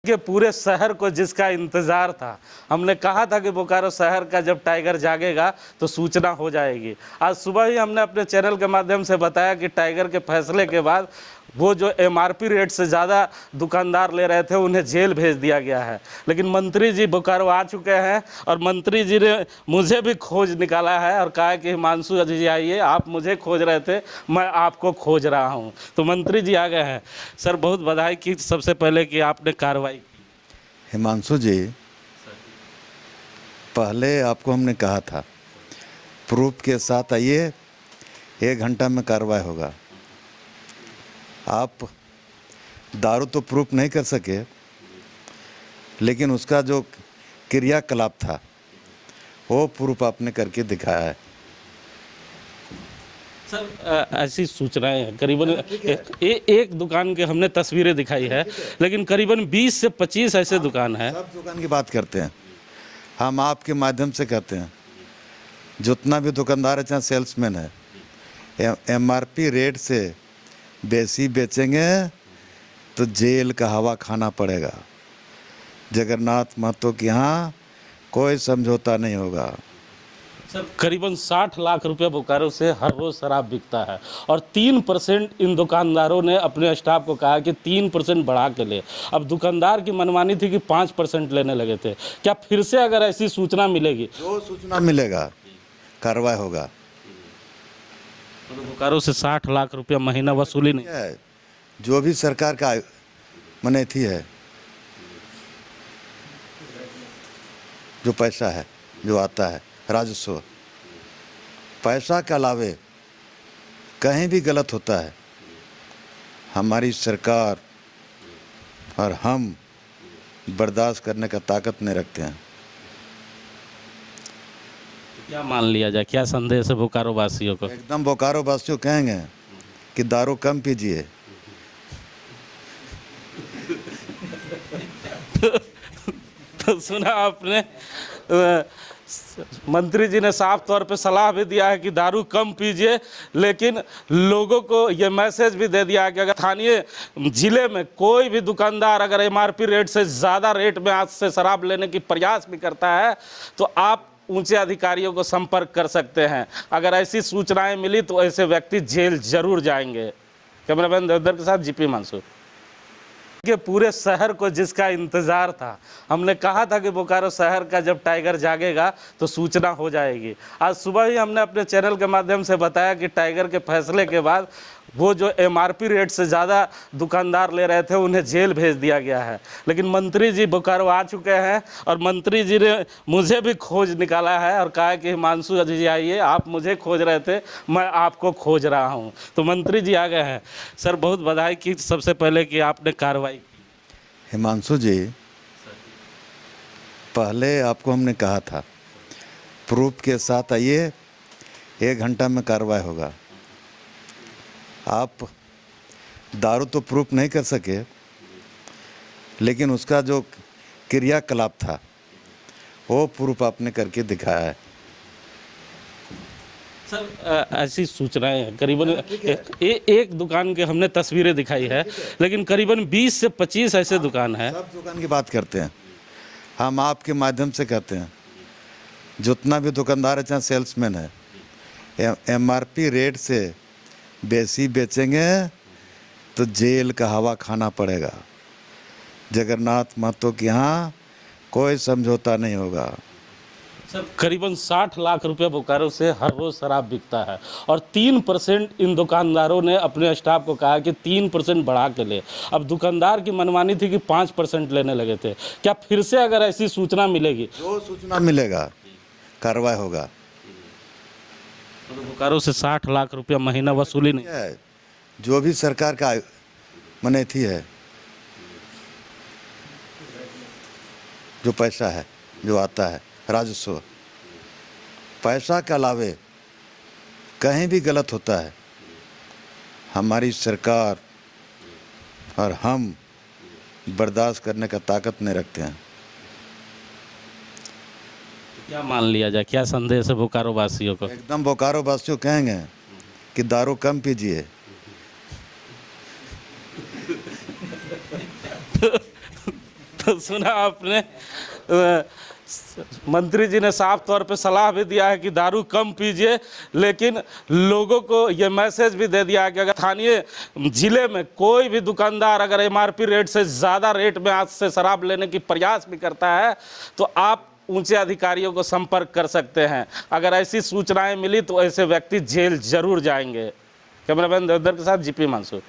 के पूरे शहर को जिसका इंतज़ार था। हमने कहा था कि बोकारो शहर का जब टाइगर जागेगा तो सूचना हो जाएगी। आज सुबह ही हमने अपने चैनल के माध्यम से बताया कि टाइगर के फैसले के बाद वो जो एमआरपी रेट से ज़्यादा दुकानदार ले रहे थे उन्हें जेल भेज दिया गया है। लेकिन मंत्री जी बोकारो आ चुके हैं और मंत्री जी ने मुझे भी खोज निकाला है और कहा कि हिमांशु जी आइए, आप मुझे खोज रहे थे, मैं आपको खोज रहा हूं। तो मंत्री जी आ गए हैं। सर बहुत बधाई कि सबसे पहले कि आपने कार्रवाई की। हिमांशु जी, पहले आपको हमने कहा था प्रूफ के साथ आइए, 1 घंटा में कार्रवाई होगा। आप दारू तो प्रूफ नहीं कर सके, लेकिन उसका जो क्रियाकलाप था वो प्रूफ आपने करके दिखाया है। सर ऐसी सूचनाएं हैं करीबन एक दुकान के हमने तस्वीरें दिखाई है, लेकिन करीबन 20 से 25 ऐसे दुकान है। सब दुकान की बात करते हैं, हम आपके माध्यम से कहते हैं जितना भी दुकानदार है चाहे सेल्समैन है, एमआरपी रेट से बेसी बेचेंगे तो जेल का हवा खाना पड़ेगा। जगन्नाथ महतो के यहाँ कोई समझौता नहीं होगा। सर करीबन 60 लाख रुपए बोकारो से हर रोज़ शराब बिकता है और 3% इन दुकानदारों ने अपने स्टाफ को कहा कि 3% बढ़ा के ले। अब दुकानदार की मनमानी थी कि 5% लेने लगे थे। क्या फिर से अगर ऐसी सूचना मिलेगी? जो सूचना मिलेगा कार्रवाई होगा। तो बोकारो से 60 लाख रुपया महीना वसूली नहीं है, जो भी सरकार का मनेथी है, जो पैसा है जो आता है राजस्व, पैसा के अलावे कहीं भी गलत होता है, हमारी सरकार और हम बर्दाश्त करने का ताकत नहीं रखते हैं। क्या मान लिया जाए, क्या संदेश है बोकारो वासियों को? एकदम बोकारो वासियों कहेंगे कि दारू कम पीजिए। तो सुना आपने, मंत्री जी ने साफ तौर पे सलाह भी दिया है कि दारू कम पीजिए, लेकिन लोगों को ये मैसेज भी दे दिया है कि अगर स्थानीय जिले में कोई भी दुकानदार अगर एमआरपी रेट से ज़्यादा रेट में आज से शराब लेने की प्रयास भी करता है तो आप ऊंचे अधिकारियों को संपर्क कर सकते हैं। अगर ऐसी सूचनाएं मिली तो ऐसे व्यक्ति जेल जरूर जाएंगे। कैमरामैन देवधर के साथ जीपी मानसूर। के पूरे शहर को जिसका इंतज़ार था। हमने कहा था कि बोकारो शहर का जब टाइगर जागेगा तो सूचना हो जाएगी। आज सुबह ही हमने अपने चैनल के माध्यम से बताया कि टाइगर के फैसले के बाद वो जो एमआरपी रेट से ज़्यादा दुकानदार ले रहे थे उन्हें जेल भेज दिया गया है। लेकिन मंत्री जी बोकारो आ चुके हैं और मंत्री जी ने मुझे भी खोज निकाला है और कहा कि हिमांशु जी आइए, आप मुझे खोज रहे थे, मैं आपको खोज रहा हूं। तो मंत्री जी आ गए हैं। सर बहुत बधाई कि सबसे पहले कि आपने कार्रवाई की। हिमांशु जी, पहले आपको हमने कहा था प्रूफ के साथ आइए, 1 घंटा में कार्रवाई होगा। आप दारू तो प्रूफ नहीं कर सके, लेकिन उसका जो क्रियाकलाप था वो प्रूफ आपने करके दिखाया है। सर ऐसी सूचनाएं हैं करीबन एक दुकान के हमने तस्वीरें दिखाई है, लेकिन करीबन 20 से 25 ऐसे दुकान है। सब दुकान की बात करते हैं, हम आपके माध्यम से कहते हैं जितना भी दुकानदार है चाहे सेल्समैन है, एमआरपी रेट से बेसी बेचेंगे तो जेल का हवा खाना पड़ेगा। जगन्नाथ महतो के यहाँ कोई समझौता नहीं होगा। सर करीबन 60 लाख रुपए बोकारो से हर रोज़ शराब बिकता है और 3% इन दुकानदारों ने अपने स्टाफ को कहा कि 3% बढ़ा के ले। अब दुकानदार की मनमानी थी कि 5% लेने लगे थे। क्या फिर से अगर ऐसी सूचना मिलेगी? जो सूचना मिलेगा कार्रवाई होगा। तो बोकारो से 60 लाख रुपया महीना वसूली नहीं है, जो भी सरकार का मनेथी है, जो पैसा है जो आता है राजस्व, पैसा के अलावे कहीं भी गलत होता है, हमारी सरकार और हम बर्दाश्त करने का ताकत नहीं रखते हैं। क्या मान लिया जाए, क्या संदेश है बोकारो वासियों को? एकदम बोकारो वासियों कहेंगे कि दारू कम पीजिए। सुना आपने, मंत्री जी ने साफ तौर पे सलाह भी दिया है कि दारू कम पीजिए, लेकिन लोगों को ये मैसेज भी दे दिया है कि अगर स्थानीय जिले में कोई भी दुकानदार अगर एमआरपी रेट से ज़्यादा रेट में आज से शराब लेने की प्रयास भी करता है तो आप ऊंचे अधिकारियों को संपर्क कर सकते हैं। अगर ऐसी सूचनाएं मिली तो ऐसे व्यक्ति जेल जरूर जाएंगे। कैमरामैन देवधर के साथ जीपी मंसूर।